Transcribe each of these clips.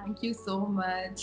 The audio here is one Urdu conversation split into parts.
Thank you so much.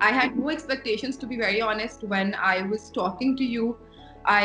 I had no expectations, to be very honest, when I was talking to you. I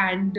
and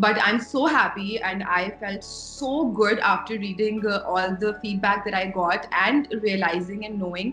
But I'm so happy and I felt so good after reading all the feedback that I got and realizing and knowing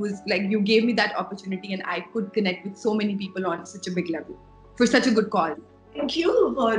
was like you gave me that opportunity and I could connect with so many people on such a big level for such a good cause. Thank you for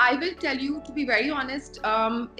I will tell you, to be very honest,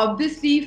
Obviously,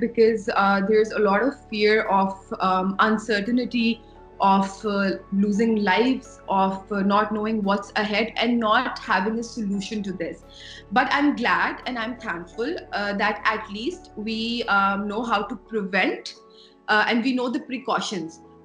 because there's a lot of fear of uncertainty, of losing lives, of not knowing what's ahead and not having a solution to this. But I'm glad and I'm thankful that at least we know how to prevent and we know the precautions.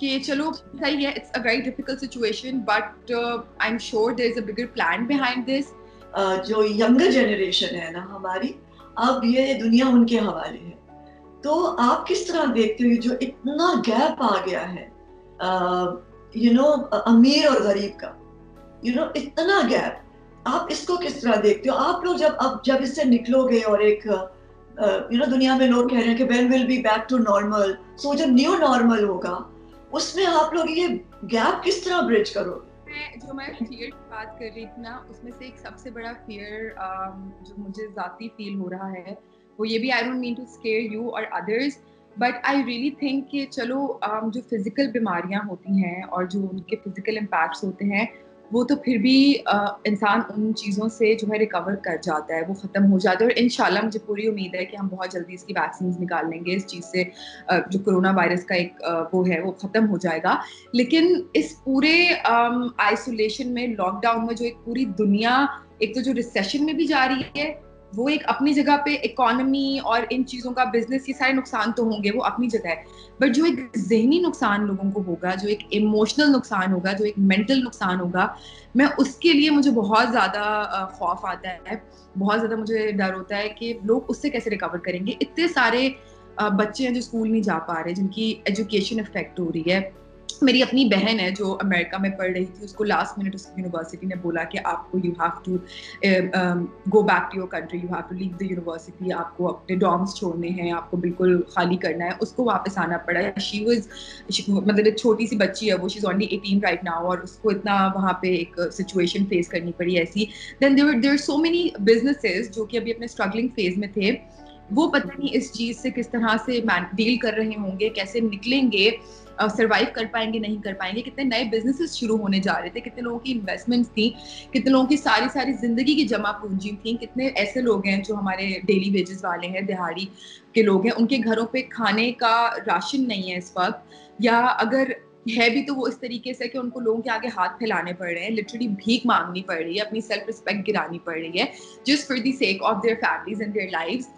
کہ چلو صحیح ہے, it's a very difficult situation, but I'm sure there's a bigger plan behind this. جو ینگر جنریشن ہے نا ہماری, اب یہ دنیا ان کے حوالے ہے. تو آپ کس طرح دیکھتے ہو جو اتنا گیپ آ گیا ہے امیر اور غریب کا, اتنا گیپ, آپ اس کو کس طرح دیکھتے ہو؟ آپ لوگ جب اس سے نکلو گے اور ایک دنیا میں لوگ کہہ رہے ہیں کہ when will be back to normal, so جو نیو نارمل ہوگا اس میں آپ لوگ یہ گیپ کس طرح برج کرو گے؟ جو میں فیئر کی بات کر رہی تھی نا, اس میں سے ایک سب سے بڑا فیئر جو مجھے ذاتی فیل ہو رہا ہے وہ یہ بھی, I don't mean to scare you or others, but I really think کہ چلو جو فزیکل بیماریاں ہوتی ہیں اور جو ان کے فزیکل امپیکٹس ہوتے ہیں وہ تو پھر بھی انسان ان چیزوں سے جو ہے ریکور کر جاتا ہے, وہ ختم ہو جاتا ہے, اور انشاءاللہ مجھے پوری امید ہے کہ ہم بہت جلدی اس کی ویکسینز نکال لیں گے, اس چیز سے جو کرونا وائرس کا ایک وہ ہے وہ ختم ہو جائے گا. لیکن اس پورے آئسولیشن میں, لاک ڈاؤن میں, جو ایک پوری دنیا ایک تو جو ریسیشن میں بھی جا رہی ہے وہ ایک اپنی جگہ پہ, اکانومی اور ان چیزوں کا بزنس, یہ سارے نقصان تو ہوں گے وہ اپنی جگہ ہے, بٹ جو ایک ذہنی نقصان لوگوں کو ہوگا, جو ایک ایموشنل نقصان ہوگا, جو ایک مینٹل نقصان ہوگا, میں اس کے لیے مجھے بہت زیادہ خوف آتا ہے, بہت زیادہ مجھے ڈر ہوتا ہے کہ لوگ اس سے کیسے ریکور کریں گے. اتنے سارے بچے ہیں جو اسکول نہیں جا پا رہے, جن کی ایجوکیشن افیکٹ ہو رہی ہے. میری اپنی بہن ہے جو امریکہ میں پڑھ رہی تھی, اس کو لاسٹ منٹ اس یونیورسٹی نے بولا کہ آپ کو you have to go back to your country, you have to leave the university, آپ کو اپنے ڈارمس چھوڑنے ہیں, آپ کو بالکل خالی کرنا ہے. اس کو واپس آنا پڑا. شی واز مطلب ایک چھوٹی سی بچی ہے وہ, شی از اونلی 18 رائٹ ناؤ, اور اس کو اتنا وہاں پہ ایک سچویشن فیس کرنی پڑی ایسی. دین دیر سو مینی بزنسز جو کہ ابھی اپنے اسٹرگلنگ فیز میں تھے, وہ پتہ نہیں اس چیز سے کس طرح سے ڈیل کر رہے ہوں گے, کیسے نکلیں گے, سروائیو کر پائیں گے نہیں کر پائیں گے. کتنے نئے بزنسز شروع ہونے جا رہے تھے, کتنے لوگوں کی انویسٹمنٹس تھیں, کتنے لوگوں کی ساری زندگی کی جمع پونجی تھیں. کتنے ایسے لوگ ہیں جو ہمارے ڈیلی ویجز والے ہیں, دہاڑی کے لوگ ہیں, ان کے گھروں پہ کھانے کا راشن نہیں ہے اس وقت, یا اگر ہے بھی تو وہ اس طریقے سے کہ ان کو لوگوں کے آگے ہاتھ پھیلانے پڑ رہے ہیں, لٹرلی بھیک مانگنی پڑ رہی ہے, اپنی سیلف رسپیکٹ گرانی پڑ رہی ہے, just for the sake of their families and their lives.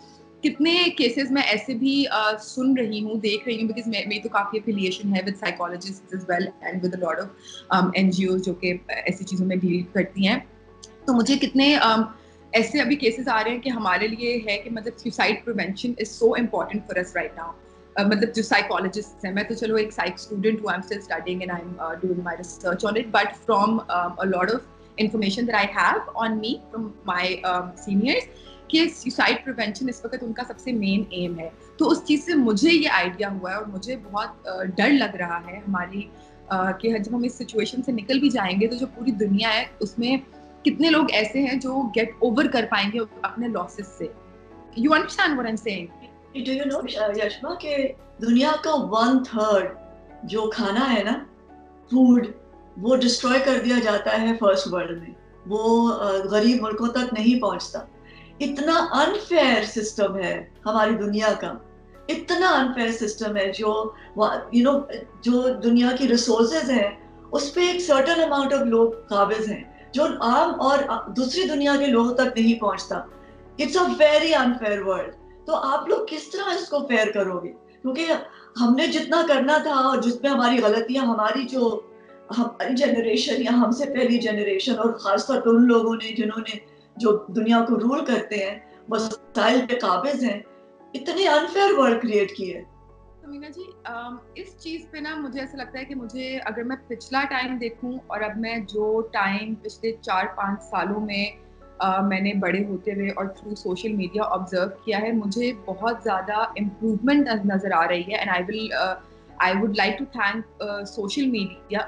کتنے کیسز میں ایسے بھی سن رہی ہوں, دیکھ رہی ہوں, بیکاز میری تو کافی افیلیشن ہے with psychologist as well and with a lot of NGOs جو کہ ایسی چیزوں میں ڈیل کرتی ہیں. تو مجھے کتنے ایسے ابھی کیسز آ رہے ہیں کہ ہمارے لیے ہے کہ مطلب suicide prevention is so important for us right now. مطلب جو سائیکالوجسٹ ہیں, میں تو چلو ایک سائیک اسٹوڈنٹ ہوں, I am still studying and I am doing my research on it, but from a lot of information that I have on me from my seniors کہ سوسائڈ پریونشن اس وقت ان کا سب سے مین ایم ہے. تو اس چیز سے مجھے یہ آئیڈیا ہوا ہے, اور مجھے بہت ڈر لگ رہا ہے ہماری کہ جب ہم اس سچویشن سے نکل بھی جائیں گے تو جو پوری دنیا ہے اس میں کتنے لوگ ایسے ہیں جو گیٹ اوور کر پائیں گے اپنے لاسز سے. You understand what I'm saying? Do you know, یشما, کہ دنیا کا 1/3 جو کھانا ہے نا, فوڈ, وہ ڈسٹروائے کر دیا جاتا ہے فرسٹ ورلڈ میں, وہ غریب ملکوں تک نہیں پہنچتا. اتنا انفیئر سسٹم ہے ہماری دنیا کا, اتنا انفیئر سسٹم ہے جو دنیا کی ریسورسز ہیں اس پہ ایک سرٹن اماؤنٹ آف لوگ قابض ہیں, جو عام اور دوسری دنیا کے لوگوں تک نہیں پہنچتا. It's a very unfair world. تو آپ لوگ کس طرح اس کو فیئر کرو گے؟ کیونکہ ہم نے جتنا کرنا تھا اور جس میں ہماری غلطیاں, ہماری جنریشن یا ہم سے پہلی جنریشن, اور خاص طور پر ان لوگوں نے جنہوں نے جو دنیا کو رول کرتے ہیں, وسائل پہ قابض ہیں, اتنی انفیئر ورلڈ کریٹ کی ہے. مینا جی, اس چیز پہ نا مجھے ایسا لگتا ہے کہ مجھے اگر میں پچھلا ٹائم دیکھوں اور اب میں جو ٹائم پچھلے 4-5 سالوں میں میں نے بڑے ہوتے ہوئے اور تھرو سوشل میڈیا آبزرو کیا ہے, مجھے بہت زیادہ امپروومنٹ نظر آ رہی ہے. And I would like to thank social media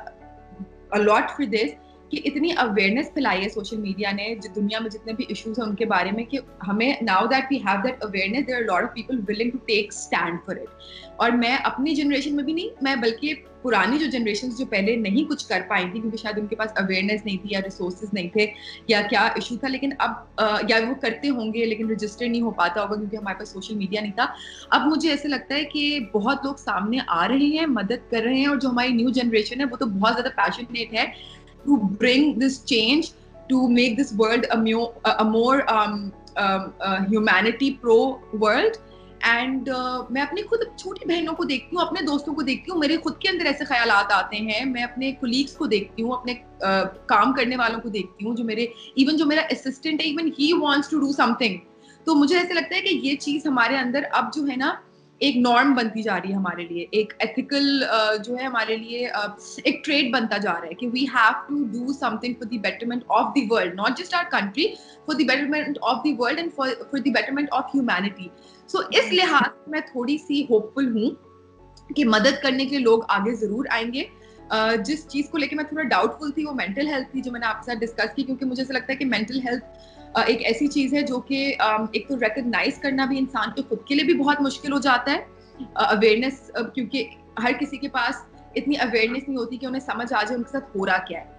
a lot for this کہ اتنی اویئرنیس پھیلائی ہے سوشل میڈیا نے جو دنیا میں جتنے بھی ایشوز ہیں ان کے بارے میں, کہ ہمیں know that we have that awareness there are lot of people willing to take stand for it. اور میں اپنی جنریشن میں بھی نہیں, میں بلکہ پرانی جو جنریشنز جو پہلے نہیں کچھ کر پائی تھی کیونکہ شاید ان کے پاس اویئرنیس نہیں تھی یا ریسورسز نہیں تھے یا کیا ایشو تھا, لیکن اب یا وہ کرتے ہوں گے لیکن رجسٹر نہیں ہو پاتا ہوگا کیونکہ ہمارے پاس سوشل میڈیا نہیں تھا. اب مجھے ایسے لگتا ہے کہ بہت لوگ سامنے آ رہے ہیں, مدد کر رہے ہیں, اور جو ہماری نیو جنریشن ہے وہ تو بہت زیادہ پیشنیٹ ہے to bring this change, to make this world a more humanity pro world. And میں اپنی خود چھوٹی بہنوں کو دیکھتی ہوں, اپنے دوستوں کو دیکھتی ہوں, میرے خود کے اندر ایسے خیالات آتے ہیں, میں اپنے کولیگس کو دیکھتی ہوں, اپنے کام کرنے والوں کو دیکھتی ہوں, جو میرے ایون جو میرا اسسٹنٹ ہے, even he wants to do something. تو مجھے ایسے لگتا ہے کہ یہ چیز ہمارے اندر اب جو ہے نا ایک نارم بنتی جا رہی ہے ہمارے لیے, ایک ایتھیکل جو ہے ہمارے لیے ایک ٹریڈ بنتا جا رہا ہے کہ we have to do something for the betterment of the world, not just our country, for the betterment of the world and for the betterment of humanity. So اس لحاظ سے میں تھوڑی سی ہوپ فل ہوں کہ مدد کرنے کے لیے لوگ آگے ضرور آئیں گے. جس چیز کو لے کے میں تھوڑا ڈاؤٹ فل تھی وہ مینٹل ہیلتھ تھی, جو میں نے آپ کے ساتھ ڈسکس کی, کیونکہ مجھے ایسا لگتا ہے کہ مینٹل ہیلتھ ایک ایسی چیز ہے جو کہ ایک تو ریکگنائز کرنا بھی انسان کے خود کے لیے بھی بہت مشکل ہو جاتا ہے, اویئرنیس, کیونکہ ہر کسی کے پاس اتنی اویئرنیس نہیں ہوتی کہ انہیں سمجھ آ جائے ان کے ساتھ ہو رہا کیا ہے.